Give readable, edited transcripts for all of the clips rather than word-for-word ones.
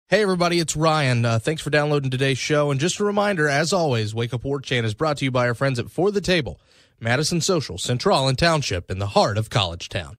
Hey, everybody, it's Ryan. Thanks for downloading today's show. And just a reminder, as always, Wake Up War Chant is brought to you by our friends at For the Table, Madison Social, Central and Township, in the heart of College Town.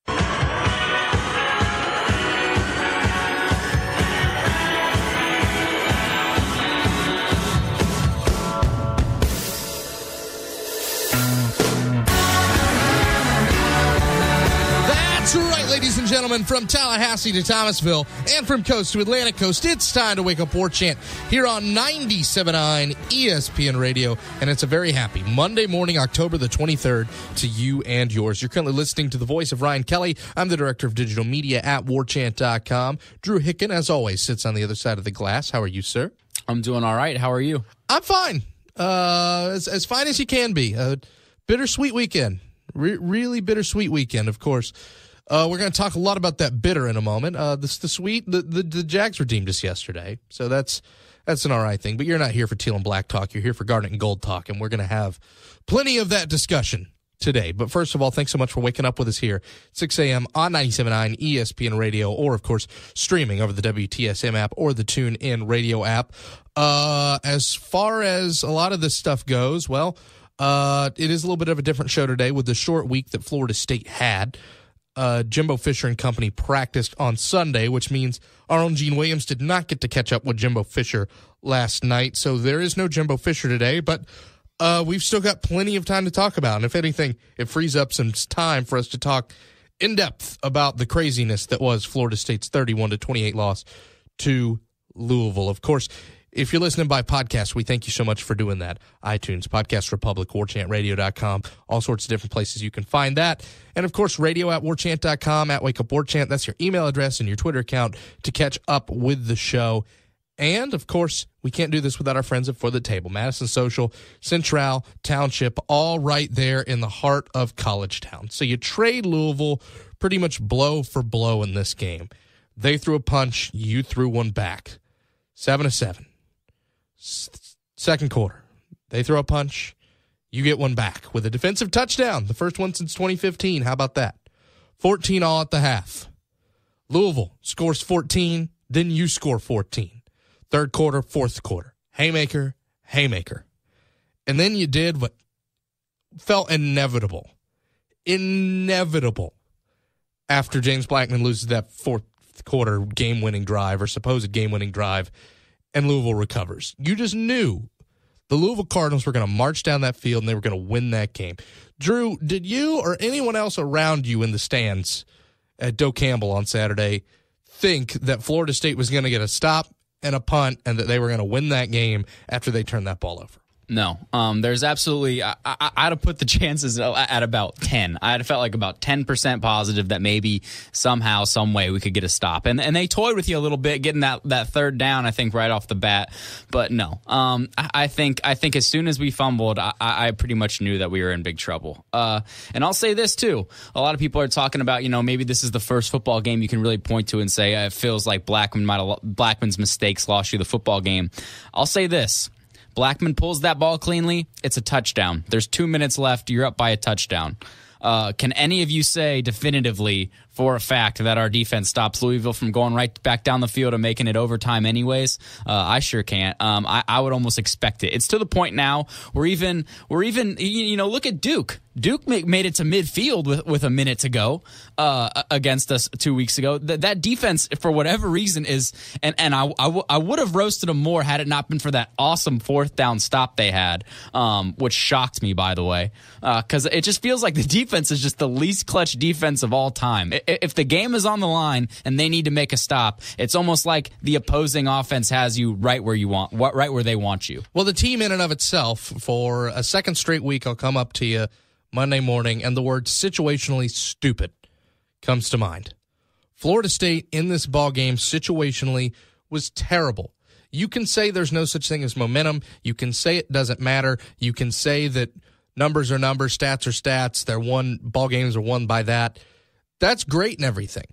That's right, ladies and gentlemen, from Tallahassee to Thomasville and from coast to Atlantic coast, it's time to Wake Up War Chant here on 97.9 ESPN Radio, and it's a very happy Monday morning, October the 23rd, to you and yours. You're currently listening to the voice of Ryan Kelly. I'm the director of digital media at warchant.com. Drew Hicken, as always, sits on the other side of the glass. How are you, sir? I'm doing all right. How are you? I'm fine. As fine as you can be. Bittersweet weekend. Really bittersweet weekend, of course. We're going to talk a lot about that bitter in a moment. The Jags redeemed us yesterday, so that's an all right thing. But you're not here for teal and black talk. You're here for garnet and gold talk, and we're going to have plenty of that discussion today. But first of all, thanks so much for waking up with us here, 6 a.m. on 97.9 ESPN Radio, or, of course, streaming over the WTSM app or the TuneIn Radio app. As far as a lot of this stuff goes, well, it is a little bit of a different show today with the short week that Florida State had. Jimbo Fisher and company practiced on Sunday, which means our own Gene Williams did not get to catch up with Jimbo Fisher last night. So there is no Jimbo Fisher today, but we've still got plenty of time to talk about. And if anything, it frees up some time for us to talk in depth about the craziness that was Florida State's 31-28 loss to Louisville. Of course, if you're listening by podcast, we thank you so much for doing that. iTunes, Podcast Republic, warchantradio.com, all sorts of different places you can find that. And, of course, radio at warchant.com, at Wake Up Warchant. That's your email address and your Twitter account to catch up with the show. And, of course, we can't do this without our friends at For the Table, Madison Social, Central, Township, all right there in the heart of College Town. So you trade Louisville pretty much blow for blow in this game. They threw a punch, you threw one back. 7-7. Second quarter, they throw a punch, you get one back with a defensive touchdown, the first one since 2015. How about that? 14 all at the half. Louisville scores 14, then you score 14. Third quarter, fourth quarter. Haymaker. And then you did what felt inevitable after James Blackman loses that fourth quarter game-winning drive or supposed game-winning drive, and Louisville recovers. You just knew the Louisville Cardinals were going to march down that field and they were going to win that game. Drew, did you or anyone else around you in the stands at Doe Campbell on Saturday think that Florida State was going to get a stop and a punt and that they were going to win that game after they turned that ball over? No. There's absolutely I'd have put the chances at about 10. I'd have felt like about 10% positive that maybe somehow, some way we could get a stop. And they toyed with you a little bit, getting that third down, I think, right off the bat. But no. I think as soon as we fumbled, I pretty much knew that we were in big trouble. And I'll say this too. A lot of people are talking about, maybe this is the first football game you can really point to and say it feels like Blackman's mistakes lost you the football game. I'll say this. Blackman pulls that ball cleanly, it's a touchdown. There's 2 minutes left, you're up by a touchdown. Can any of you say definitively for a fact that our defense stops Louisville from going right back down the field and making it overtime anyways? I sure can't. I would almost expect it. It's to the point now we're even look at Duke. Duke made it to midfield with a minute to go against us 2 weeks ago. That defense, for whatever reason, is and I would have roasted them more had it not been for that awesome fourth down stop they had, which shocked me, by the way, because it just feels like the defense is just the least clutch defense of all time. If the game is on the line and they need to make a stop, it's almost like the opposing offense has you right where they want you. Well, the team in and of itself, for a second straight week, I'll come up to you Monday morning, and the word situationally stupid comes to mind. Florida State in this ball game situationally was terrible. You can say there's no such thing as momentum. You can say it doesn't matter. You can say that numbers are numbers, stats are stats. Ball games are won by that. That's great and everything.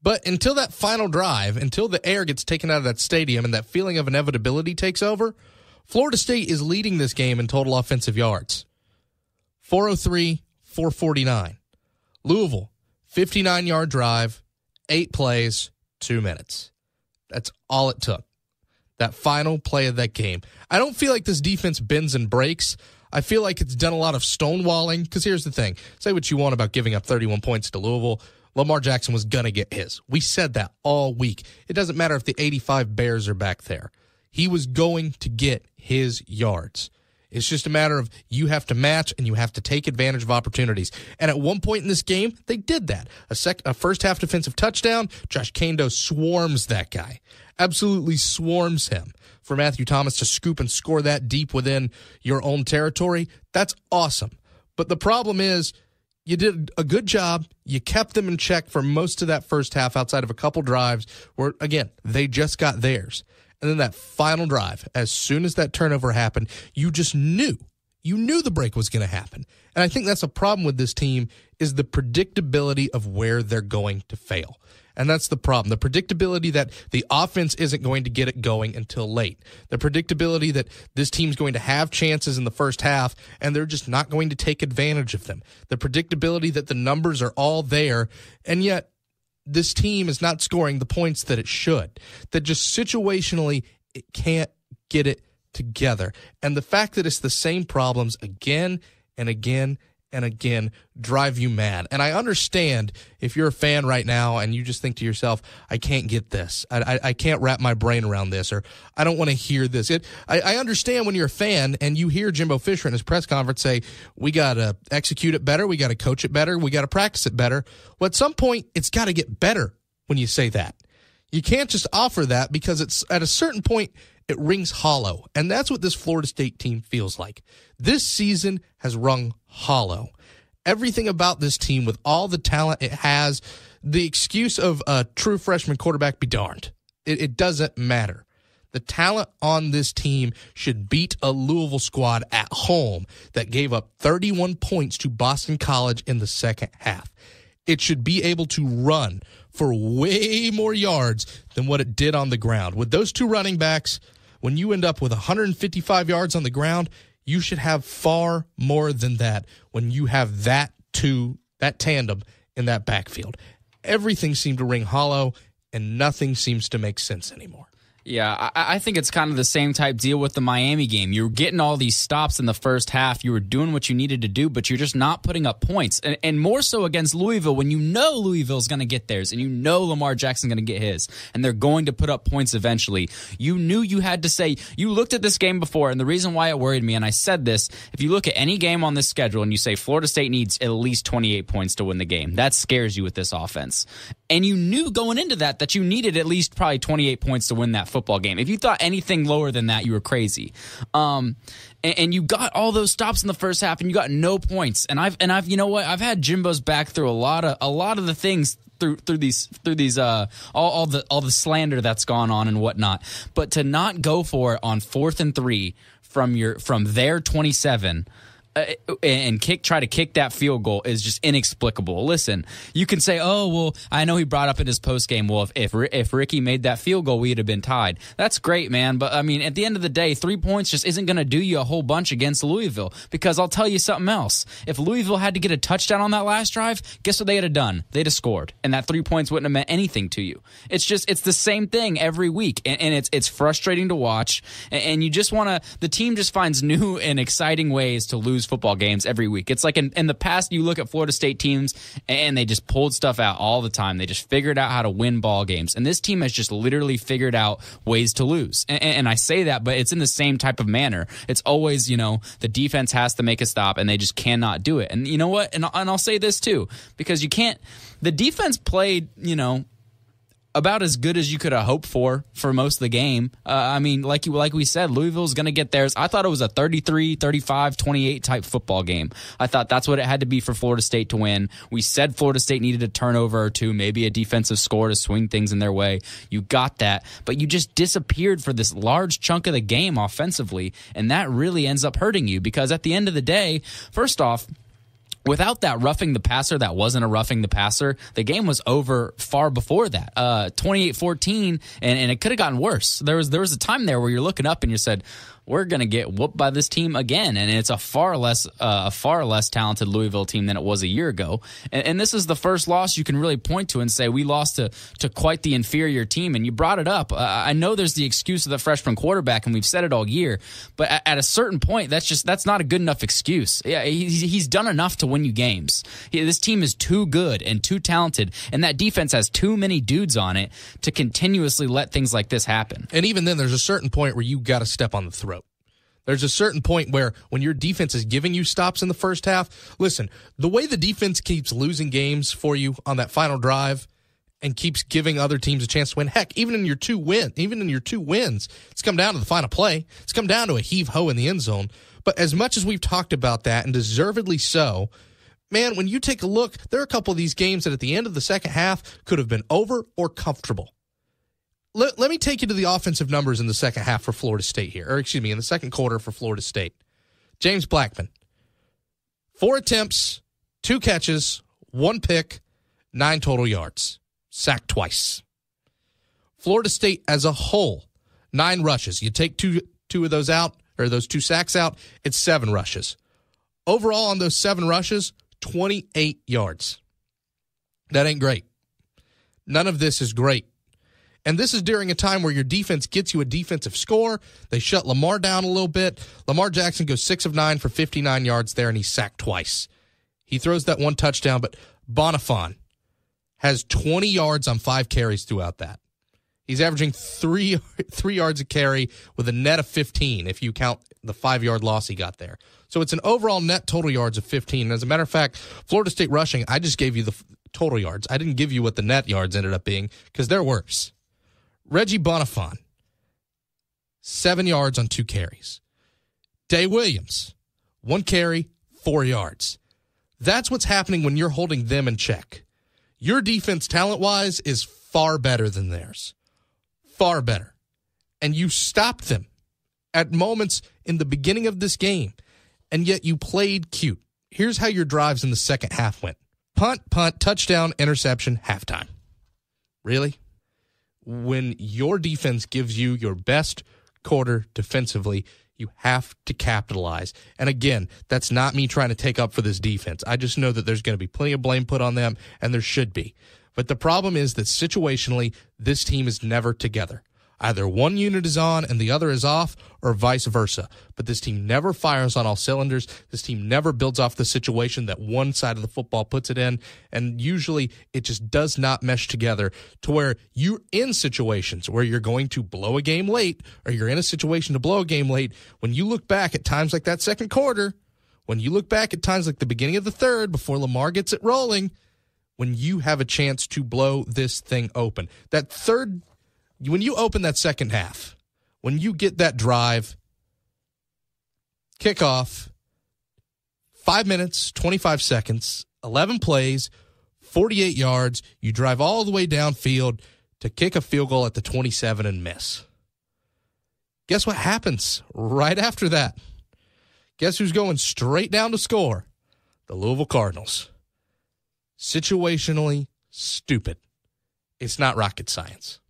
But until that final drive, until the air gets taken out of that stadium and that feeling of inevitability takes over, Florida State is leading this game in total offensive yards. 403, 449. Louisville, 59-yard drive, 8 plays, 2 minutes. That's all it took. that final play of that game. I don't feel like this defense bends and breaks. I feel like it's done a lot of stonewalling, because here's the thing. Say what you want about giving up 31 points to Louisville. Lamar Jackson was going to get his. We said that all week. It doesn't matter if the 85 Bears are back there. He was going to get his yards. It's just a matter of you have to match and you have to take advantage of opportunities. And at one point in this game, they did that. A first-half defensive touchdown, Josh Kando swarms that guy. Absolutely swarms him. For Matthew Thomas to scoop and score that deep within your own territory, that's awesome. But the problem is you did a good job. You kept them in check for most of that first half outside of a couple drives where, again, they just got theirs. And then that final drive, as soon as that turnover happened, you just knew. You knew the break was going to happen. And I think that's a problem with this team is the predictability of where they're going to fail. And that's the problem. The predictability that the offense isn't going to get it going until late. The predictability that this team's going to have chances in the first half and they're just not going to take advantage of them. The predictability that the numbers are all there and yet this team is not scoring the points that it should. That just situationally, it can't get it together. And the fact that it's the same problems again and again and again drive you mad. And I understand if you're a fan right now and you just think to yourself, I can't get this. I can't wrap my brain around this, or I don't want to hear this. I understand when you're a fan and you hear Jimbo Fisher in his press conference say, we got to execute it better, we got to coach it better, we got to practice it better. Well, at some point, it's got to get better when you say that. You can't just offer that because it's at a certain point, it rings hollow. And that's what this Florida State team feels like. This season has rung hollow. Everything about this team, with all the talent it has, the excuse of a true freshman quarterback be darned. It doesn't matter. The talent on this team should beat a Louisville squad at home that gave up 31 points to Boston College in the second half. It should be able to run for way more yards than what it did on the ground. With those two running backs, when you end up with 155 yards on the ground, you should have far more than that when you have that tandem in that backfield. Everything seemed to ring hollow, and nothing seems to make sense anymore. Yeah, I think it's kind of the same type deal with the Miami game. You were getting all these stops in the first half. You were doing what you needed to do, but you're just not putting up points. And more so against Louisville, when you know Louisville's going to get theirs and you know Lamar Jackson's going to get his, and they're going to put up points eventually. You knew you had to say, you looked at this game before, and the reason why it worried me, and I said this, if you look at any game on this schedule and you say Florida State needs at least 28 points to win the game, that scares you with this offense. And you knew going into that you needed at least probably 28 points to win that football game. If you thought anything lower than that, you were crazy. And you got all those stops in the first half, and you got no points. And I've you know what? I've had Jimbo's back through a lot of the things through these all the slander that's gone on and whatnot. But to not go for it on 4th and 3 from their 27. And try to kick that field goal is just inexplicable. Listen, you can say, oh, well, I know he brought up in his postgame, well, if Ricky made that field goal, we'd have been tied. That's great, man. But, I mean, at the end of the day, 3 points just isn't going to do you a whole bunch against Louisville, because I'll tell you something else. If Louisville had to get a touchdown on that last drive, guess what they'd have done? They'd have scored, and that 3 points wouldn't have meant anything to you. It's the same thing every week, and it's frustrating to watch, and you just want to – the team just finds new and exciting ways to lose football games every week. It's like in the past, you look at Florida State teams and they just pulled stuff out all the time. They just figured out how to win ball games. And this team has just literally figured out ways to lose. And I say that, but it's in the same type of manner. It's always, the defense has to make a stop and they just cannot do it. And you know what? And I'll say this too, because the defense played, about as good as you could have hoped for most of the game. I mean, like we said, Louisville's going to get theirs. I thought it was a 33, 35, 28 type football game. I thought that's what it had to be for Florida State to win. We said Florida State needed a turnover or two, maybe a defensive score to swing things in their way. You got that, but you just disappeared for this large chunk of the game offensively, and that really ends up hurting you, because at the end of the day, first off, Without that roughing the passer, that wasn't a roughing the passer, the game was over far before that. 28-14, and it could have gotten worse. There was a time there where you're looking up and you said, we're going to get whooped by this team again, and it's a far less talented Louisville team than it was a year ago. And this is the first loss you can really point to and say we lost to quite the inferior team. And you brought it up. I know there's the excuse of the freshman quarterback, and we've said it all year. But at a certain point, that's not a good enough excuse. Yeah, he's done enough to win you games. This team is too good and too talented, and that defense has too many dudes on it to continuously let things like this happen. And even then, there's a certain point where you got to step on the throat. There's a certain point where when your defense is giving you stops in the first half, listen, the way the defense keeps losing games for you on that final drive and keeps giving other teams a chance to win, heck, even in your two wins, it's come down to the final play. It's come down to a heave-ho in the end zone. But as much as we've talked about that, and deservedly so, man, when you take a look, there are a couple of these games that at the end of the second half could have been over or comfortable. Let me take you to the offensive numbers in the second half for Florida State here. Or, excuse me, in the second quarter for Florida State. James Blackman, 4 attempts, 2 catches, 1 pick, 9 total yards. Sacked twice. Florida State as a whole, 9 rushes. You take two of those out, or those 2 sacks out, it's 7 rushes. Overall on those 7 rushes, 28 yards. That ain't great. None of this is great. And this is during a time where your defense gets you a defensive score. They shut Lamar down a little bit. Lamar Jackson goes 6 of 9 for 59 yards there, and he's sacked twice. He throws that 1 touchdown, but Bonifon has 20 yards on 5 carries throughout that. He's averaging 3 yards a carry with a net of 15 if you count the 5-yard loss he got there. So it's an overall net total yards of 15. And as a matter of fact, Florida State rushing, I just gave you the total yards. I didn't give you what the net yards ended up being because they're worse. Reggie Bonifon, 7 yards on 2 carries. Day Williams, 1 carry, 4 yards. That's what's happening when you're holding them in check. Your defense, talent-wise, is far better than theirs. Far better. And you stopped them at moments in the beginning of this game, and yet you played cute. Here's how your drives in the second half went. Punt, touchdown, interception, halftime. Really? When your defense gives you your best quarter defensively, you have to capitalize. And again, that's not me trying to take up for this defense. I just know that there's going to be plenty of blame put on them, and there should be. But the problem is that situationally, this team is never together. Either one unit is on and the other is off, or vice versa. But this team never fires on all cylinders. This team never builds off the situation that one side of the football puts it in. And usually it just does not mesh together to where you're in situations where you're going to blow a game late, or you're in a situation to blow a game late. When you look back at times like that second quarter, when you look back at times like the beginning of the third before Lamar gets it rolling, when you have a chance to blow this thing open. That third, when you open that second half, when you get that drive, kickoff, 5 minutes, 25 seconds, 11 plays, 48 yards, you drive all the way downfield to kick a field goal at the 27 and miss. Guess what happens right after that? Guess who's going straight down to score? The Louisville Cardinals. Situationally stupid. It's not rocket science.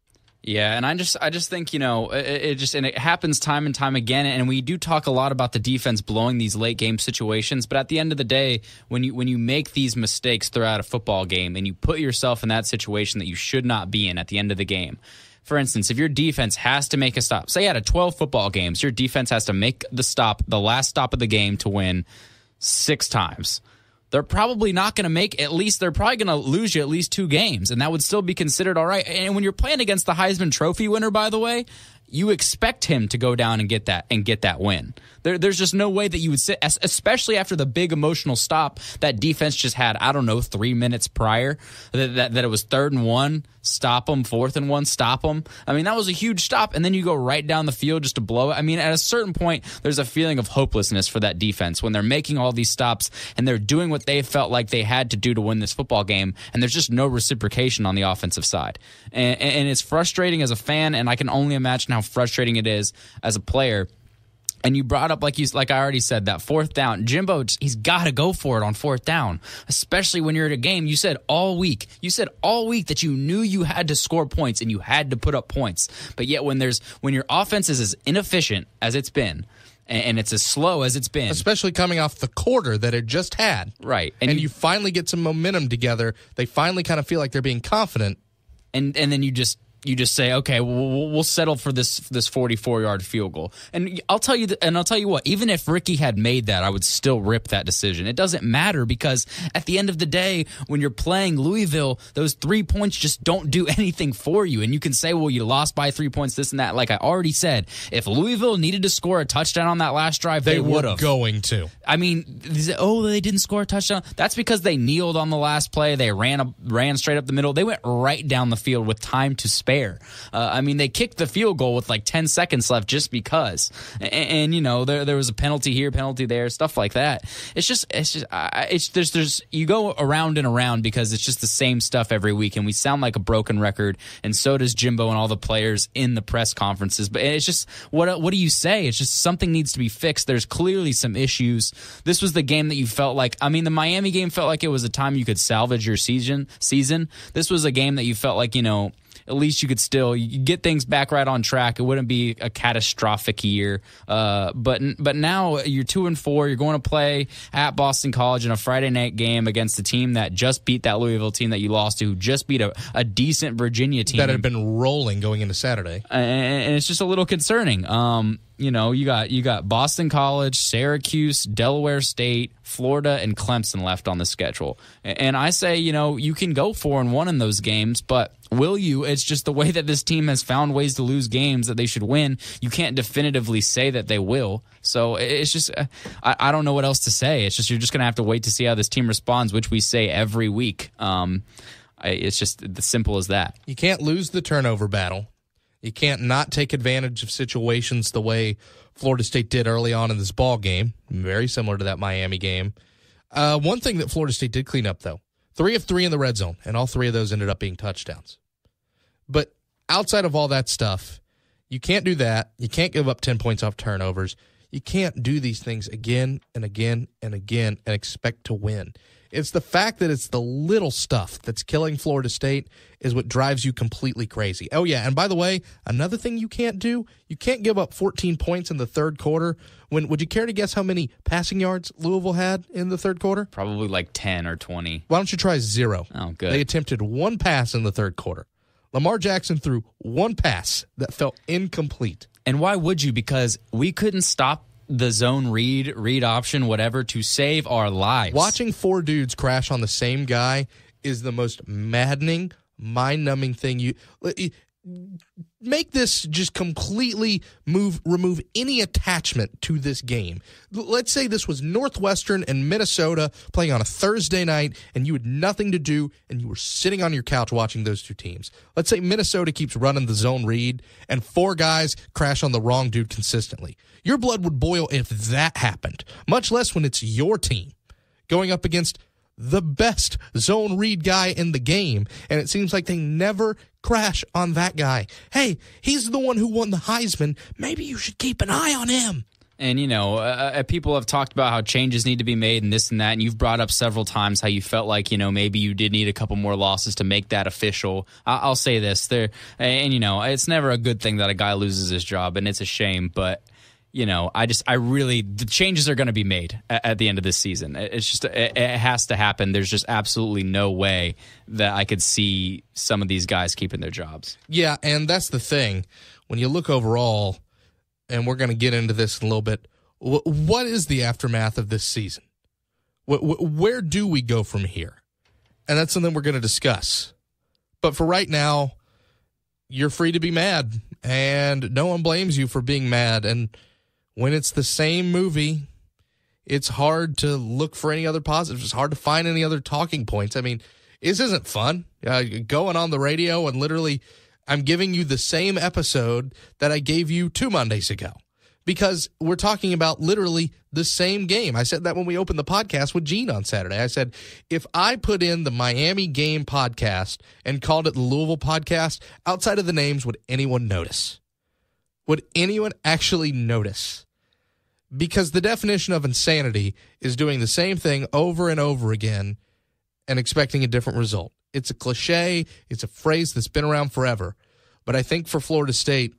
Yeah, and I just think, you know, it happens time and time again, and we do talk a lot about the defense blowing these late game situations, but at the end of the day, when you make these mistakes throughout a football game and you put yourself in that situation that you should not be in at the end of the game. For instance, if your defense has to make a stop, say out of 12 football games, your defense has to make the last stop of the game to win 6 times. They're probably not going to make they're probably going to lose you at least 2 games, and that would still be considered all right. And when you're playing against the Heisman Trophy winner, by the way, you expect him to go down and get that win. There's just no way that you would sit, especially after the big emotional stop that defense just had, 3 minutes prior, that it was 3rd and 1, stop them, 4th and 1, stop them. I mean, that was a huge stop, and then you go right down the field just to blow it. I mean, at a certain point, there's a feeling of hopelessness for that defense when they're making all these stops and they're doing what they felt like they had to do to win this football game, and there's just no reciprocation on the offensive side. And it's frustrating as a fan, and I can only imagine how frustrating it is as a player. And you brought up, like I already said, that fourth down. Jimbo, he's got to go for it on fourth down, especially when you're at a game. You said all week that you knew you had to score points and you had to put up points. But yet when your offense is as inefficient as it's been, and it's as slow as it's been, especially coming off the quarter that it just had, right? And you finally get some momentum together. They finally kind of feel like they're being confident, and then you just say, okay, we'll settle for this 44-yard field goal. And I'll tell you what, even if Ricky had made that, I would still rip that decision. It doesn't matter, because at the end of the day, when you're playing Louisville, those 3 points just don't do anything for you. And you can say, well, you lost by 3 points, this and that. Like I already said, if Louisville needed to score a touchdown on that last drive, they would have. Going to. I mean, they didn't score a touchdown. That's because they kneeled on the last play. They ran straight up the middle. They went right down the field with time to spare. I mean, they kicked the field goal with like 10 seconds left just because. And you know, there was a penalty here, penalty there, stuff like that. There's you go around and around because it's just the same stuff every week, and we sound like a broken record, and so does Jimbo and all the players in the press conferences. But it's just, what do you say? It's just something needs to be fixed. There's clearly some issues. This was the game that you felt like, I mean, the Miami game felt like it was a time you could salvage your season. This was a game that you felt like, you know, at least you could get things back right on track. It wouldn't be a catastrophic year. But now you're 2-4. You're going to play at Boston College in a Friday night game against a team that just beat that Louisville team that you lost to, who just beat a decent Virginia team that had been rolling going into Saturday. And it's just a little concerning. You know, you got Boston College, Syracuse, Delaware State, Florida, and Clemson left on the schedule. And I say, you know, you can go 4-1 in those games, but will you? It's just the way that this team has found ways to lose games that they should win. You can't definitively say that they will. So it's just, I don't know what else to say. It's just, you're just going to have to wait to see how this team responds, which we say every week. It's just as simple as that. You can't lose the turnover battle. You can't not take advantage of situations the way Florida State did early on in this ball game. Very similar to that Miami game. One thing that Florida State did clean up, though, 3 of 3 in the red zone, and all 3 of those ended up being touchdowns. But outside of all that stuff, you can't do that. You can't give up 10 points off turnovers. You can't do these things again and again and again and expect to win. It's the fact that it's the little stuff that's killing Florida State is what drives you completely crazy. Oh, yeah, and by the way, another thing you can't do, you can't give up 14 points in the third quarter. Would you care to guess how many passing yards Louisville had in the third quarter? Probably like 10 or 20. Why don't you try 0? Oh, good. They attempted 1 pass in the third quarter. Lamar Jackson threw 1 pass that felt incomplete. And why would you? Because we couldn't stop the zone read option, whatever, to save our lives. Watching 4 dudes crash on the same guy is the most maddening, mind-numbing thing. Make this just completely remove any attachment to this game. Let's say this was Northwestern and Minnesota playing on a Thursday night, and you had nothing to do, and you were sitting on your couch watching those two teams. Let's say Minnesota keeps running the zone read, and 4 guys crash on the wrong dude consistently. Your blood would boil if that happened, much less when it's your team going up against the best zone read guy in the game, and it seems like they never crash on that guy. Hey, he's the one who won the Heisman. Maybe you should keep an eye on him. And, you know, people have talked about how changes need to be made and this and that, and you've brought up several times how you felt like, you know, maybe you did need a couple more losses to make that official. I'll say this, and, you know, it's never a good thing that a guy loses his job, and it's a shame, but you know, the changes are going to be made at the end of this season. It's just, it has to happen. There's just absolutely no way that I could see some of these guys keeping their jobs. Yeah, and that's the thing. When you look overall, and we're going to get into this in a little bit, what is the aftermath of this season? Where do we go from here? And that's something we're going to discuss. But for right now, you're free to be mad, and no one blames you for being mad. And when it's the same movie, it's hard to look for any other positives. It's hard to find any other talking points. I mean, this isn't fun. Going on the radio and literally I'm giving you the same episode that I gave you 2 Mondays ago because we're talking about literally the same game. I said that when we opened the podcast with Gene on Saturday. I said, if I put in the Miami game podcast and called it the Louisville podcast, outside of the names, would anyone notice? Would anyone actually notice? Because the definition of insanity is doing the same thing over and over again and expecting a different result. It's a cliche. It's a phrase that's been around forever. But I think for Florida State,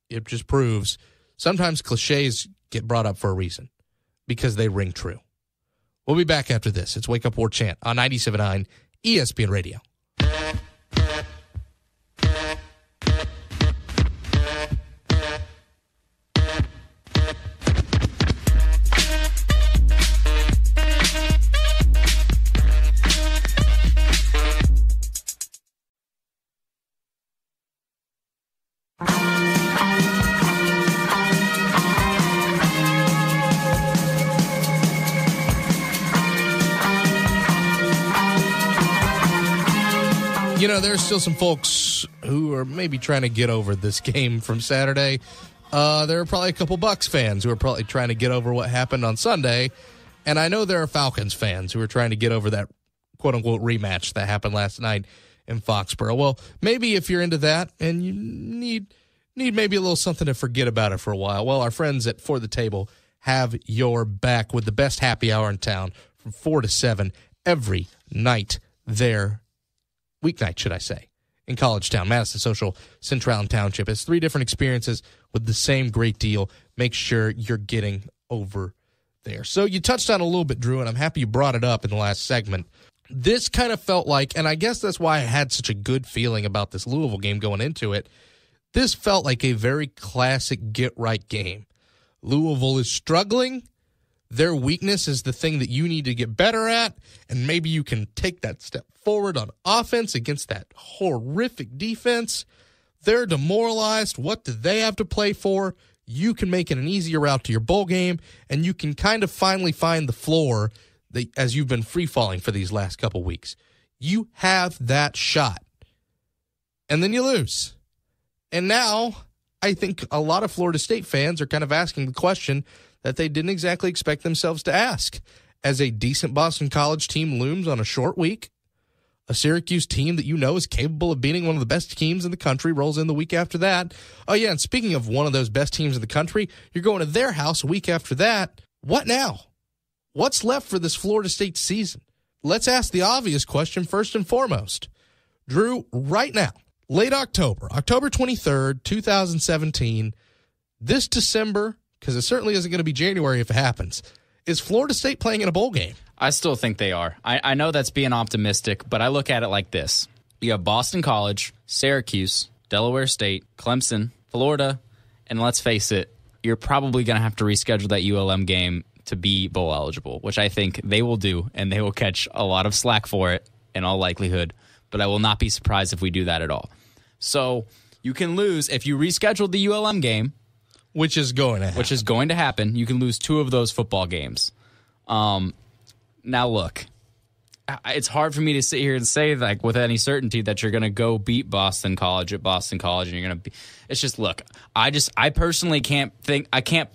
it just proves sometimes cliches get brought up for a reason because they ring true. We'll be back after this. It's Wake Up War Chant on 97.9 ESPN Radio. You know, there's still some folks who are maybe trying to get over this game from Saturday. There are probably a couple Bucks fans who are probably trying to get over what happened on Sunday. And I know there are Falcons fans who are trying to get over that quote-unquote rematch that happened last night in Foxborough. Well, maybe if you're into that and you need maybe a little something to forget about it for a while, well, our friends at For the Table have your back with the best happy hour in town from 4 to 7 every night there. Weeknight, should I say, in College Town, Madison Social, Central and Township. It's 3 different experiences with the same great deal. Make sure you're getting over there. So you touched on a little bit, Drew, and I'm happy you brought it up in the last segment. This kind of felt like, and I guess that's why I had such a good feeling about this Louisville game going into it, this felt like a very classic get-right game. Louisville is struggling. Their weakness is the thing that you need to get better at, and maybe you can take that step forward on offense against that horrific defense. They're demoralized. What do they have to play for? You can make it an easier route to your bowl game, and you can kind of finally find the floor that, as you've been free-falling for these last couple weeks. You have that shot, and then you lose. And now I think a lot of Florida State fans are kind of asking the question that they didn't exactly expect themselves to ask. As a decent Boston College team looms on a short week, a Syracuse team that you know is capable of beating one of the best teams in the country rolls in the week after that. Oh, yeah, and speaking of one of those best teams in the country, you're going to their house a week after that. What now? What's left for this Florida State season? Let's ask the obvious question first and foremost. Drew, right now, late October 23rd, 2017, this December, because it certainly isn't going to be January if it happens, is Florida State playing in a bowl game? I still think they are. I know that's being optimistic, but I look at it like this. You have Boston College, Syracuse, Delaware State, Clemson, Florida, and let's face it, you're probably going to have to reschedule that ULM game to be bowl eligible, which I think they will do, and they will catch a lot of slack for it in all likelihood, but I will not be surprised if we do that at all. So you can lose if you reschedule the ULM game, which is going to happen. You can lose 2 of those football games. Now, look, it's hard for me to sit here and say like with any certainty that you're going to go beat Boston College at Boston College, and you're going to be. It's just look. I personally can't think. I can't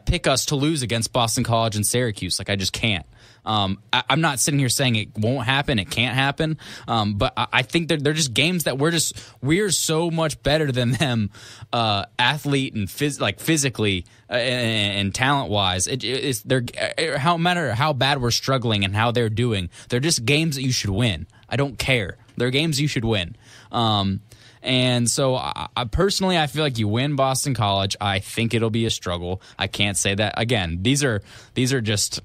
pick us to lose against Boston College and Syracuse. Like I just can't. I'm not sitting here saying it won't happen, it can't happen, but I think they're just games that we're so much better than them, athlete and physically and talent wise. No matter how bad we're struggling and how they're doing, they're just games that you should win. I don't care. They're games you should win. And so I personally, I feel like you win Boston College. I think it'll be a struggle. I can't say that again. These are just.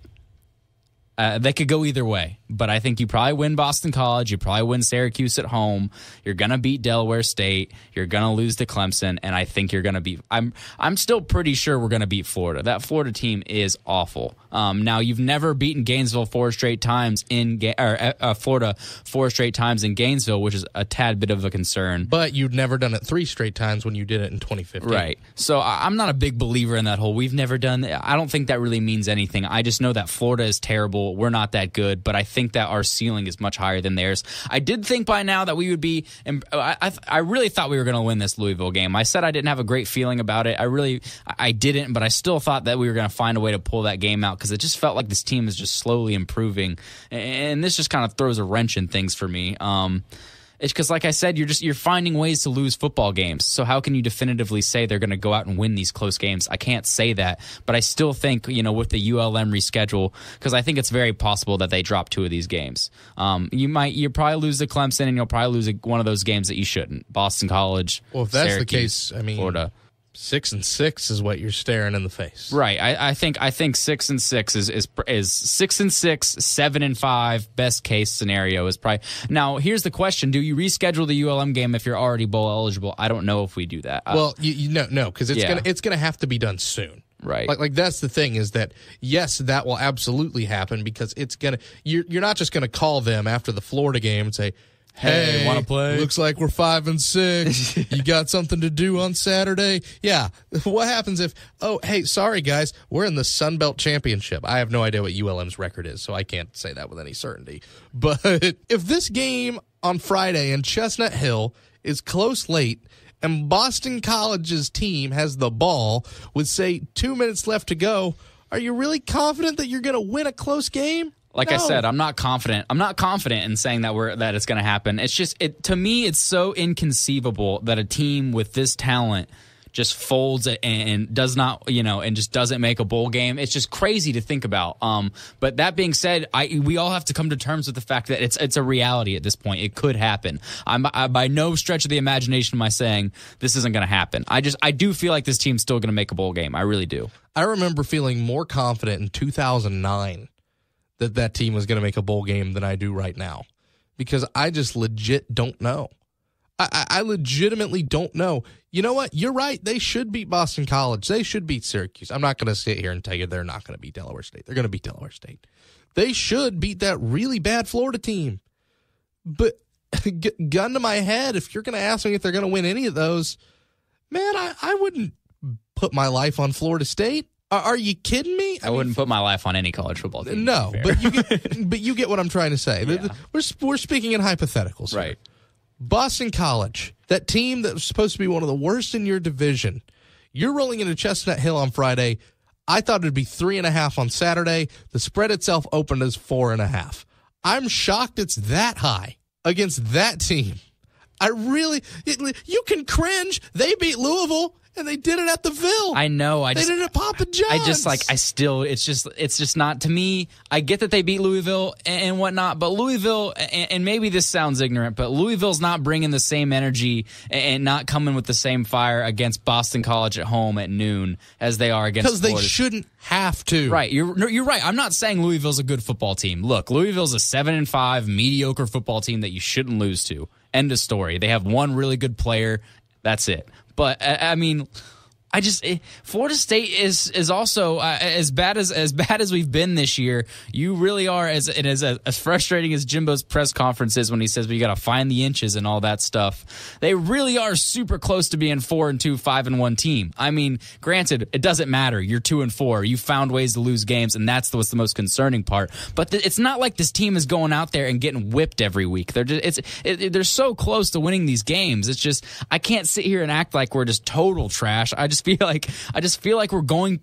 They could go either way, but I think you probably win Boston College. You probably win Syracuse at home. You're gonna beat Delaware State. You're gonna lose to Clemson, and I think you're gonna beat. I'm still pretty sure we're gonna beat Florida. That Florida team is awful. Now you've never beaten Gainesville 4 straight times Florida 4 straight times in Gainesville, which is a tad bit of a concern. But you've never done it 3 straight times when you did it in 2015, right? So I'm not a big believer in that whole. We've never done. I don't think that really means anything. I just know that Florida is terrible. We're not that good, but I think that our ceiling is much higher than theirs. I did think by now that we would be. I really thought we were going to win this Louisville game. I said I didn't have a great feeling about it. I didn't, but I still thought that we were going to find a way to pull that game out because it just felt like this team is just slowly improving, and this just kind of throws a wrench in things for me. It's because, like I said, you're finding ways to lose football games. So how can you definitively say they're going to go out and win these close games? I can't say that, but I still think, with the ULM reschedule, because I think it's very possible that they drop 2 of these games. You probably lose to Clemson, and you'll probably lose one of those games that you shouldn't. Boston College. Well, if that's Syracuse, the case, Florida. 6-6 is what you're staring in the face. Right. I think 6-6 is 6-6, 7-5 best case scenario is probably. Now here's the question: do you reschedule the ULM game if you're already bowl eligible? I don't know if we do that. Well, no, because it's gonna have to be done soon. Right. Like that's the thing is that yes, that will absolutely happen because you're not just gonna call them after the Florida game and say, Hey, want to play? Looks like we're 5-6. You got something to do on Saturday? Yeah. What happens if, hey, sorry, guys, we're in the Sun Belt Championship. I have no idea what ULM's record is, so I can't say that with any certainty. But if this game on Friday in Chestnut Hill is close late and Boston College's team has the ball with, say, 2 minutes left to go, are you really confident that you're going to win a close game? Like I said, I'm not confident. I'm not confident in saying that it's going to happen. It's just to me, it's so inconceivable that a team with this talent just folds and does not, and just doesn't make a bowl game. It's just crazy to think about. But that being said, we all have to come to terms with the fact that it's a reality at this point. It could happen. I by no stretch of the imagination am I saying this isn't going to happen. I do feel like this team's still going to make a bowl game. I really do. I remember feeling more confident in 2009 that team was going to make a bowl game than I do right now because I just legit don't know. I legitimately don't know. You know what? You're right. They should beat Boston College. They should beat Syracuse. I'm not going to sit here and tell you they're not going to beat Delaware State. They're going to beat Delaware State. They should beat that really bad Florida team. But gun to my head, if you're going to ask me if they're going to win any of those, man, I wouldn't put my life on Florida State. Are you kidding me? I wouldn't put my life on any college football team. No, but you get what I'm trying to say. Yeah. We're speaking in hypotheticals here. Right. Boston College, that team that was supposed to be one of the worst in your division, you're rolling into Chestnut Hill on Friday. I thought it'd be 3.5 on Saturday. The spread itself opened as 4.5. I'm shocked it's that high against that team. You can cringe. They beat Louisville. And they did it at the Ville. I know. They did it at Papa John's. It's just not, to me, I get that they beat Louisville and whatnot, but Louisville, and maybe this sounds ignorant, but Louisville's not bringing the same energy and not coming with the same fire against Boston College at home at noon as they are against Florida. Because they shouldn't have to. Right. You're right. I'm not saying Louisville's a good football team. Look, Louisville's a 7-5 mediocre football team that you shouldn't lose to. End of story. They have one really good player. That's it. But I mean, Florida State is also as bad as we've been this year. You really are as frustrating as Jimbo's press conference is when he says, "We got to find the inches" and all that stuff. They really are super close to being 4-2, 5-1 team. I mean, granted, it doesn't matter. You're 2-4. You found ways to lose games, and that's what's the most concerning part. But it's not like this team is going out there and getting whipped every week. They're so close to winning these games. It's just I can't sit here and act like we're just total trash. I just feel like we're going.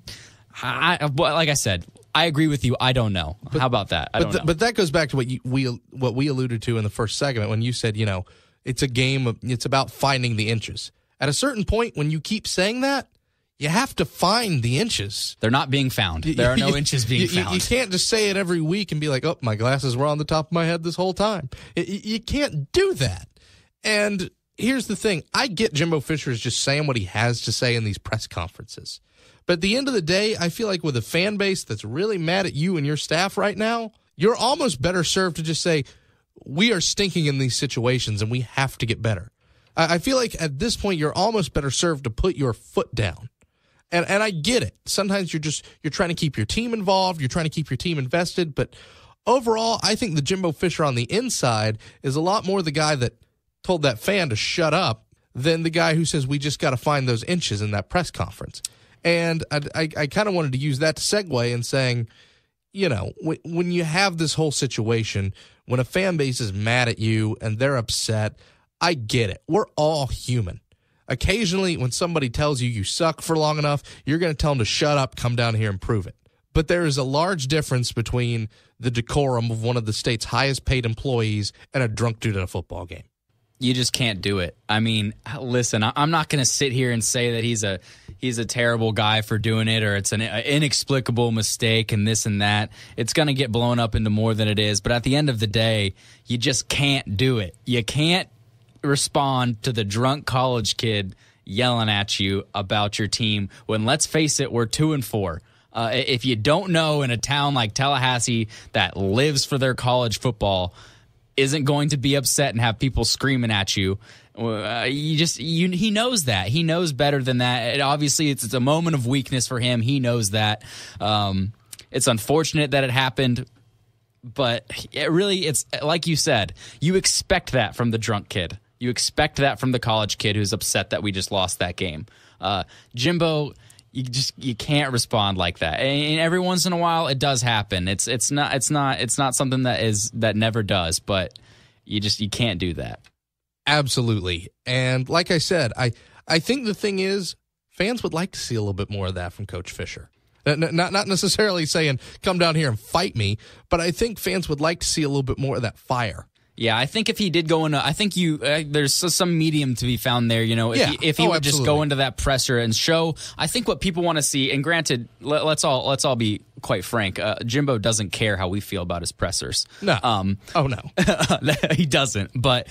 Like I said, I agree with you. I don't know. How about that? I don't know. But that goes back to what we alluded to in the first segment when you said, it's a game. It's about finding the inches. At a certain point, when you keep saying that, you have to find the inches. They're not being found. There are no inches being found. You can't just say it every week and be like, "Oh, my glasses were on the top of my head this whole time." You can't do that. And here's the thing. I get Jimbo Fisher is just saying what he has to say in these press conferences. But at the end of the day, I feel like with a fan base that's really mad at you and your staff right now, you're almost better served to just say, we are stinking in these situations and we have to get better. I feel like at this point, you're almost better served to put your foot down. And I get it. Sometimes you're trying to keep your team involved. You're trying to keep your team invested. But overall, I think the Jimbo Fisher on the inside is a lot more the guy that told that fan to shut up than the guy who says we just got to find those inches in that press conference. And I kind of wanted to use that to segue in saying, when you have this whole situation, when a fan base is mad at you and they're upset, I get it. We're all human. Occasionally, when somebody tells you you suck for long enough, you're going to tell them to shut up, come down here and prove it. But there is a large difference between the decorum of one of the state's highest paid employees and a drunk dude at a football game. You just can't do it. I mean, listen, I'm not going to sit here and say that he's a terrible guy for doing it, or it's an inexplicable mistake and this and that. It's going to get blown up into more than it is. But at the end of the day, you just can't do it. You can't respond to the drunk college kid yelling at you about your team when, let's face it, we're 2-4. If you don't know, in a town like Tallahassee that lives for their college football, isn't going to be upset and have people screaming at you. He knows that. He knows better than that. Obviously, it's a moment of weakness for him. He knows that. It's unfortunate that it happened, but it's like you said, you expect that from the drunk kid. You expect that from the college kid who's upset that we just lost that game. Jimbo, you can't respond like that. And every once in a while it does happen. It's not something that never does, but you can't do that. Absolutely. And like I said, I think the thing is, fans would like to see a little bit more of that from Coach Fisher. Not necessarily saying come down here and fight me, but I think fans would like to see a little bit more of that fire. Yeah, I think if he did go into, I think there's some medium to be found there. If he would just go into that presser and show, I think what people want to see. And granted, let's all be quite frank. Jimbo doesn't care how we feel about his pressers. No. Oh no, he doesn't. But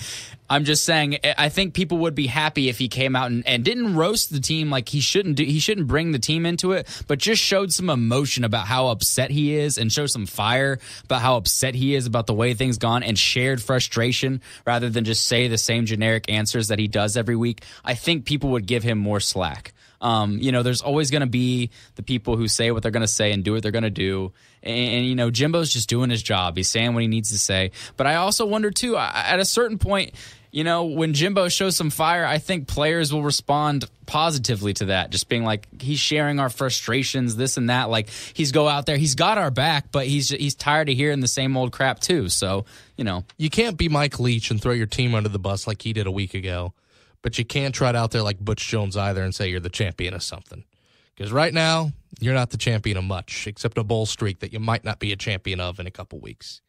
I'm just saying, I think people would be happy if he came out and didn't roast the team like he shouldn't do. He shouldn't bring the team into it, but just showed some emotion about how upset he is and show some fire about how upset he is about the way things gone and shared frustration rather than just say the same generic answers that he does every week. I think people would give him more slack. There's always going to be the people who say what they're going to say and do what they're going to do. And Jimbo's just doing his job. He's saying what he needs to say. But I also wonder, too, at a certain point, when Jimbo shows some fire, I think players will respond positively to that. Just being like, he's sharing our frustrations, this and that. Like, he's go out there, he's got our back, but he's tired of hearing the same old crap, too. So, You can't be Mike Leach and throw your team under the bus like he did a week ago. But you can't trot out there like Butch Jones either and say you're the champion of something. Because right now, you're not the champion of much, except a bowl streak that you might not be a champion of in a couple weeks.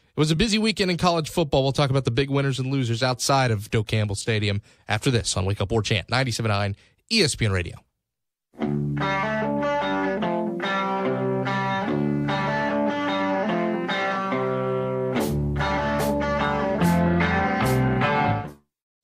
It was a busy weekend in college football. We'll talk about the big winners and losers outside of Doak Campbell Stadium after this on Wake Up War Chant, 97.9 ESPN Radio.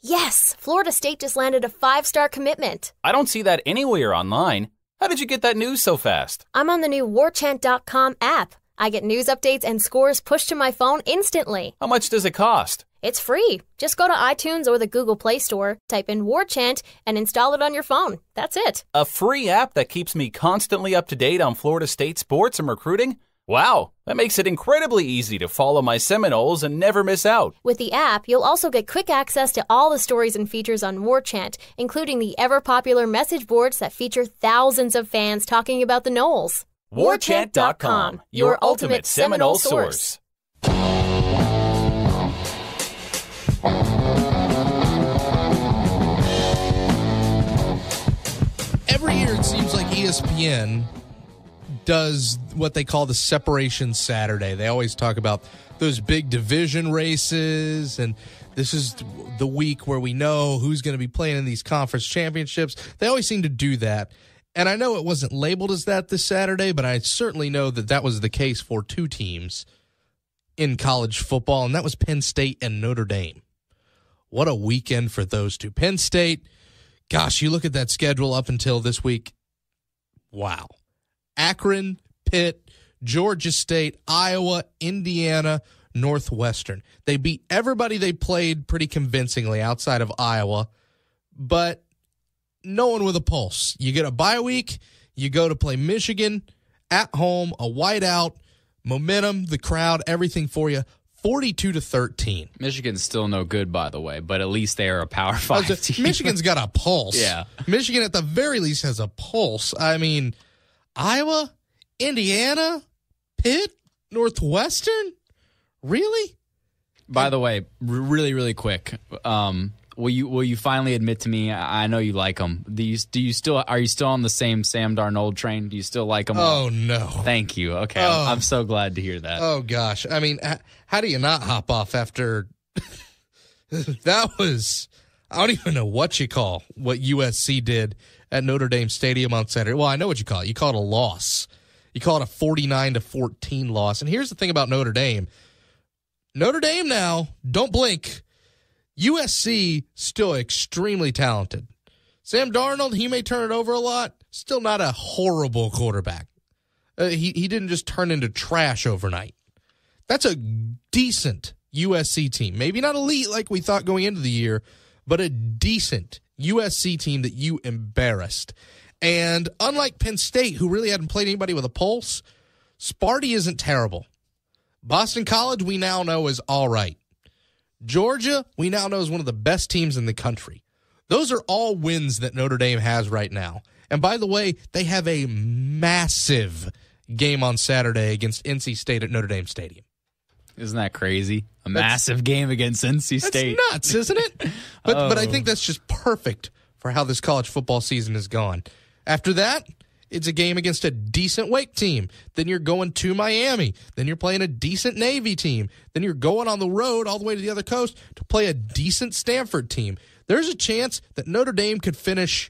Yes, Florida State just landed a 5-star commitment. I don't see that anywhere online. How did you get that news so fast? I'm on the new warchant.com app. I get news updates and scores pushed to my phone instantly. How much does it cost? It's free. Just go to iTunes or the Google Play Store, type in Warchant, and install it on your phone. That's it. A free app that keeps me constantly up to date on Florida State sports and recruiting? Wow, that makes it incredibly easy to follow my Seminoles and never miss out. With the app, you'll also get quick access to all the stories and features on Warchant, including the ever-popular message boards that feature thousands of fans talking about the Noles. Warchant.com, your ultimate Seminole source. Every year it seems like ESPN does what they call the Separation Saturday. They always talk about those big division races, and this is the week where we know who's going to be playing in these conference championships. They always seem to do that. And I know it wasn't labeled as that this Saturday, but I certainly know that was the case for two teams in college football, and that was Penn State and Notre Dame. What a weekend for those two. Penn State, gosh, you look at that schedule up until this week. Wow. Akron, Pitt, Georgia State, Iowa, Indiana, Northwestern. They beat everybody they played pretty convincingly outside of Iowa, but no one with a pulse. You get a bye week, you go to play Michigan at home, a whiteout, momentum, the crowd, everything for you. 42-13. Michigan's still no good, by the way, but at least they are a Power 5 team. Michigan's got a pulse. Yeah. Michigan at the very least has a pulse. I mean, Iowa, Indiana, Pitt, Northwestern? Really? By the way, really, really quick, will you finally admit to me? I know you like them. Are you still on the same Sam Darnold train? Do you still like them? Oh no! Thank you. Okay, I'm so glad to hear that. Oh gosh, I mean, how do you not hop off after That was, I don't even know what you call what USC did at Notre Dame Stadium on Saturday. Well, I know what you call it. You call it a loss. You call it a 49-14 loss. And here's the thing about Notre Dame. Notre Dame now, don't blink. USC still extremely talented. Sam Darnold, he may turn it over a lot. Still not a horrible quarterback. He didn't just turn into trash overnight. That's a decent USC team. Maybe not elite like we thought going into the year, but a decent USC team that you embarrassed. And unlike Penn State, who really hadn't played anybody with a pulse, Sparty isn't terrible. Boston College, we now know, is all right. Georgia, we now know, is one of the best teams in the country. Those are all wins that Notre Dame has right now. And by the way, they have a massive game on Saturday against NC State at Notre Dame Stadium. Isn't that crazy? Massive game against NC State. That's nuts, isn't it? But I think that's just perfect for how this college football season has gone. After that, it's a game against a decent Wake team. Then you're going to Miami. Then you're playing a decent Navy team. Then you're going on the road all the way to the other coast to play a decent Stanford team. There's a chance that Notre Dame could finish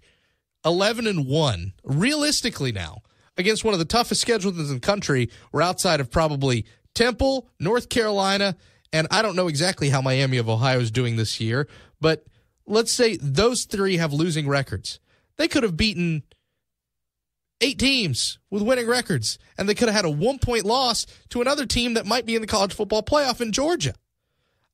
11-1, realistically now, against one of the toughest schedules in the country. We're outside of probably Temple, North Carolina, and I don't know exactly how Miami of Ohio is doing this year, but let's say those three have losing records. They could have beaten 8 teams with winning records, and they could have had a 1-point loss to another team that might be in the college football playoff in Georgia.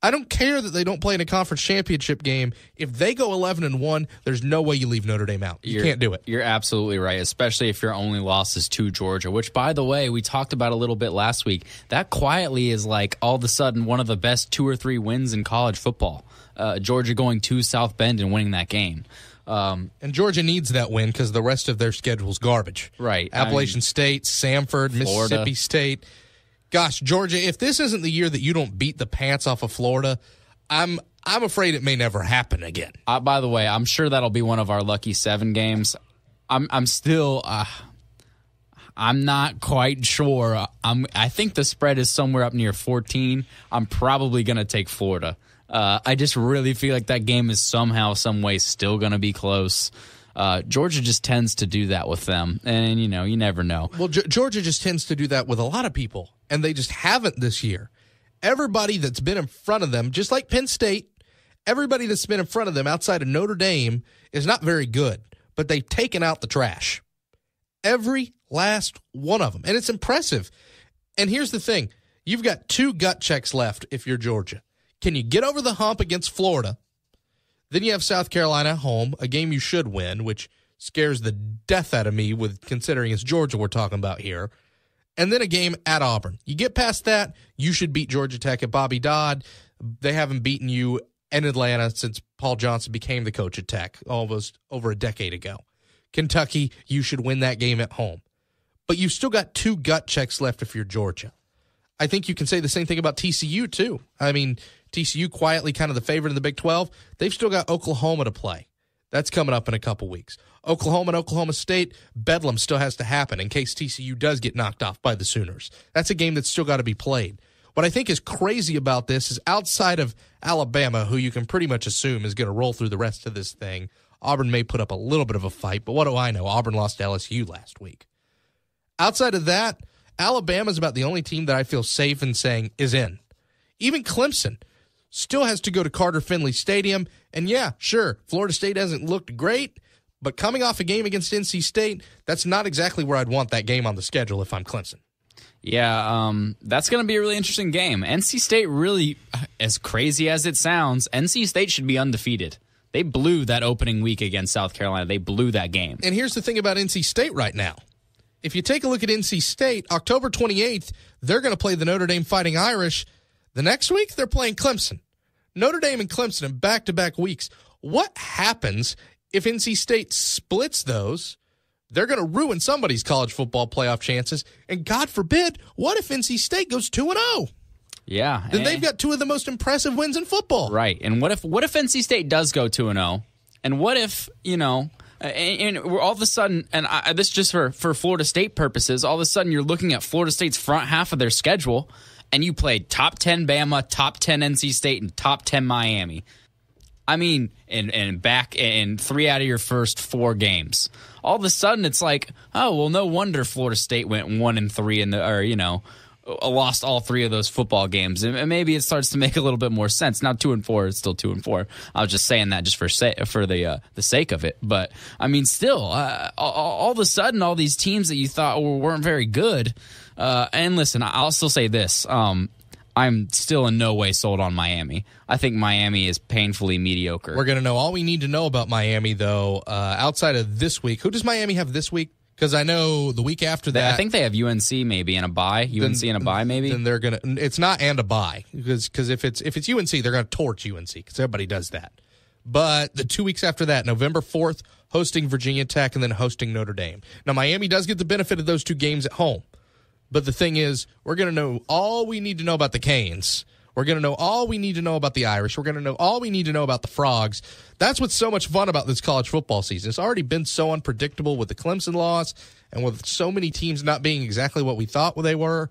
I don't care that they don't play in a conference championship game. If they go 11-1, there's no way you leave Notre Dame out. You can't do it. You're absolutely right, especially if your only loss is to Georgia, which, by the way, we talked about a little bit last week. That quietly is like all of a sudden one of the best 2 or 3 wins in college football. Georgia going to South Bend and winning that game. And Georgia needs that win because the rest of their schedule's garbage. Right. Appalachian State, Samford, Florida. Mississippi State. Gosh, Georgia, if this isn't the year that you don't beat the pants off of Florida, I'm afraid it may never happen again. By the way, I'm sure that'll be one of our lucky 7 games. I'm still I'm not quite sure. I think the spread is somewhere up near 14. I'm probably going to take Florida. I just really feel like that game is somehow, some way still going to be close. Georgia just tends to do that with them, and you never know. Well, Georgia just tends to do that with a lot of people, and they just haven't this year. Everybody that's been in front of them, just like Penn State, everybody that's been in front of them outside of Notre Dame is not very good, but they've taken out the trash. Every last one of them, and it's impressive. And here's the thing. You've got 2 gut checks left if you're Georgia. Can you get over the hump against Florida? Then you have South Carolina at home, a game you should win, which scares the death out of me with considering it's Georgia we're talking about here. And then a game at Auburn. You get past that, you should beat Georgia Tech at Bobby Dodd. They haven't beaten you in Atlanta since Paul Johnson became the coach at Tech almost over a decade ago. Kentucky, you should win that game at home. But you've still got 2 gut checks left if you're Georgia. I think you can say the same thing about TCU, too. I mean, TCU quietly kind of the favorite in the Big 12. They've still got Oklahoma to play. That's coming up in a couple weeks. Oklahoma and Oklahoma State, Bedlam still has to happen in case TCU does get knocked off by the Sooners. That's a game that's still got to be played. What I think is crazy about this is outside of Alabama, who you can pretty much assume is going to roll through the rest of this thing, Auburn may put up a little bit of a fight, but what do I know? Auburn lost to LSU last week. Outside of that, Alabama's about the only team that I feel safe in saying is in. Even Clemson still has to go to Carter Finley Stadium. And yeah, sure, Florida State hasn't looked great, but coming off a game against NC State, that's not exactly where I'd want that game on the schedule if I'm Clemson. Yeah, that's going to be a really interesting game. NC State really, as crazy as it sounds, NC State should be undefeated. They blew that opening week against South Carolina. They blew that game. And here's the thing about NC State right now. If you take a look at NC State, October 28th, they're going to play the Notre Dame Fighting Irish. The next week, they're playing Clemson. Notre Dame and Clemson in back-to-back weeks. What happens if NC State splits those? They're going to ruin somebody's college football playoff chances. And God forbid, what if NC State goes 2-0? Yeah. Then they've got 2 of the most impressive wins in football. Right. And what if NC State does go 2-0? And what if, and we're all of a sudden, and this just for Florida State purposes, all of a sudden you're looking at Florida State's front half of their schedule, and you played top 10 Bama, top 10 NC State, and top 10 Miami. I mean, and back in 3 out of your first 4 games. All of a sudden, it's like, oh, well, no wonder Florida State went 1-3 lost all 3 of those football games, and maybe it starts to make a little bit more sense. Now 2-4, it's still 2-4. I was just saying that just for the sake of it. But I mean, still, all of a sudden, all these teams that you thought weren't very good. And listen, I'll still say this. I'm still in no way sold on Miami. I think Miami is painfully mediocre. We're going to know all we need to know about Miami, though, outside of this week. Who does Miami have this week? Because I know the week after that, I think they have UNC maybe and a bye. UNC and a bye maybe. Then they're gonna. It's not and a bye because if it's UNC, they're gonna torch UNC because everybody does that. But the 2 weeks after that, November 4th, hosting Virginia Tech and then hosting Notre Dame. Now Miami does get the benefit of those 2 games at home, but the thing is, we're gonna know all we need to know about the Canes. We're going to know all we need to know about the Irish. We're going to know all we need to know about the Frogs. That's what's so much fun about this college football season. It's already been so unpredictable with the Clemson loss and with so many teams not being exactly what we thought they were.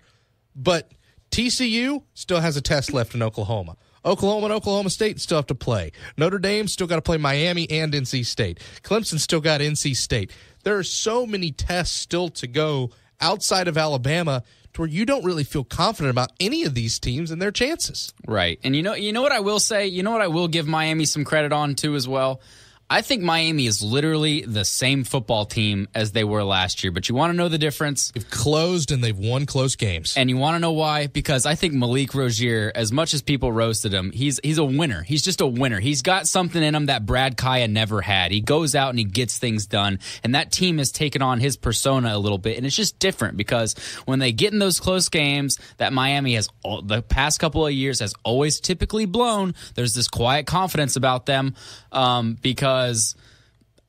But TCU still has a test left in Oklahoma. Oklahoma and Oklahoma State still have to play. Notre Dame still got to play Miami and NC State. Clemson still got NC State. There are so many tests still to go outside of Alabama to where you don't really feel confident about any of these teams and their chances. Right. And you know what I will say? You know what I will give Miami some credit on too as well? I think Miami is literally the same football team as they were last year. But you want to know the difference? They've closed and they've won close games. And you want to know why? Because I think Malik Rozier, as much as people roasted him, he's a winner. He's just a winner. He's got something in him that Brad Kaya never had. He goes out and he gets things done. And that team has taken on his persona a little bit. And it's just different because when they get in those close games that Miami has the past couple of years has always typically blown, there's this quiet confidence about them because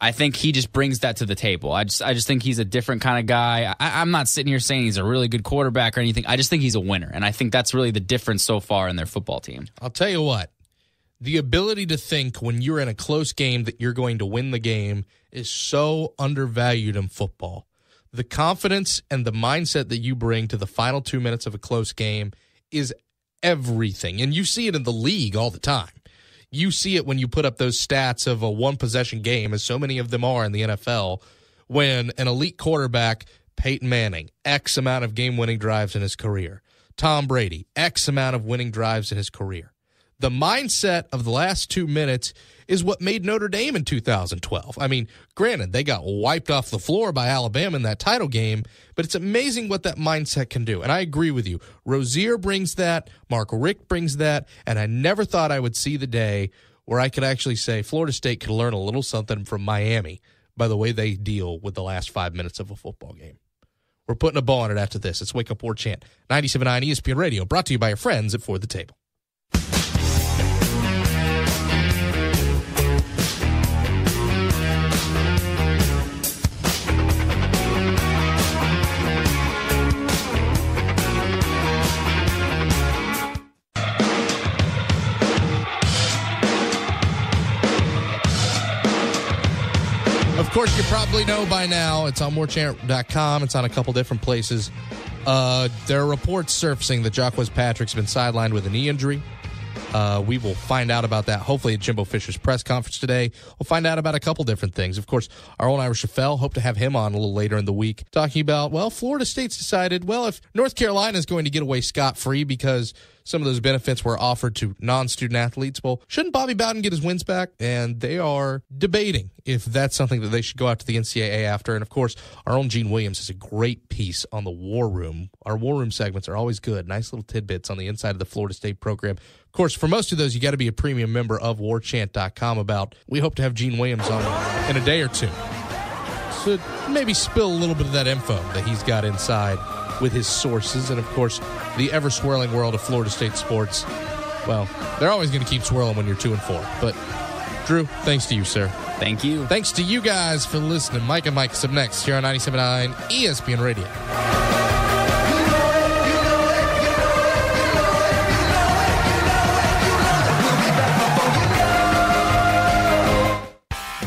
I think he just brings that to the table. I just think he's a different kind of guy. I'm not sitting here saying he's a really good quarterback or anything. I just think he's a winner, and I think that's really the difference so far in their football team. I'll tell you what. The ability to think when you're in a close game that you're going to win the game is so undervalued in football. The confidence and the mindset that you bring to the final 2 minutes of a close game is everything, and you see it in the league all the time. You see it when you put up those stats of a one-possession game, as so many of them are in the NFL, when an elite quarterback, Peyton Manning, X amount of game-winning drives in his career. Tom Brady, X amount of winning drives in his career. The mindset of the last 2 minutes is what made Notre Dame in 2012. I mean, granted, they got wiped off the floor by Alabama in that title game, but it's amazing what that mindset can do. And I agree with you. Rozier brings that, Mark Richt brings that, and I never thought I would see the day where I could actually say Florida State could learn a little something from Miami by the way they deal with the last 5 minutes of a football game. We're putting a bow on it after this. It's Wake Up War Chant, 97.9 ESPN Radio, brought to you by your friends at For the Table. Of course, you probably know by now, it's on warchant.com. It's on a couple different places. There are reports surfacing that Jacquez Patrick's been sidelined with a knee injury. We will find out about that, hopefully, at Jimbo Fisher's press conference today. We'll find out about a couple different things. Of course, our own Irish Chaffel, hope to have him on a little later in the week, talking about, well, Florida State's decided, well, if North Carolina is going to get away scot-free because some of those benefits were offered to non-student athletes, well, shouldn't Bobby Bowden get his wins back? And they are debating if that's something that they should go out to the NCAA after. And, of course, our own Gene Williams has a great piece on the War Room. Our War Room segments are always good. Nice little tidbits on the inside of the Florida State program. Of course, for most of those, you got to be a premium member of warchant.com about. We hope to have Gene Williams on in a day or two. So maybe spill a little bit of that info that he's got inside with his sources. And, of course, the ever-swirling world of Florida State sports. Well, they're always going to keep swirling when you're 2-4. But, Drew, thanks to you, sir. Thank you. Thanks to you guys for listening. Mike and Mike is up next here on 97.9 ESPN Radio.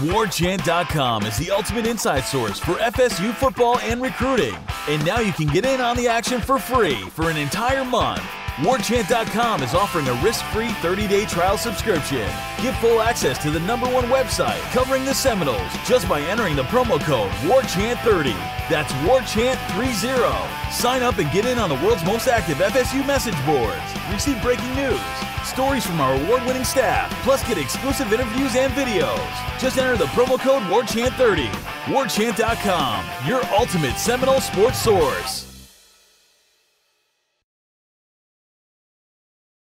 WarChant.com is the ultimate inside source for FSU football and recruiting. And now you can get in on the action for free for an entire month. WarChant.com is offering a risk-free 30-day trial subscription. Get full access to the #1 website covering the Seminoles just by entering the promo code WarChant30. That's WarChant30. Sign up and get in on the world's most active FSU message boards. Receive breaking news, stories from our award-winning staff, plus get exclusive interviews and videos. Just enter the promo code WarChant30. WarChant.com, your ultimate Seminole sports source.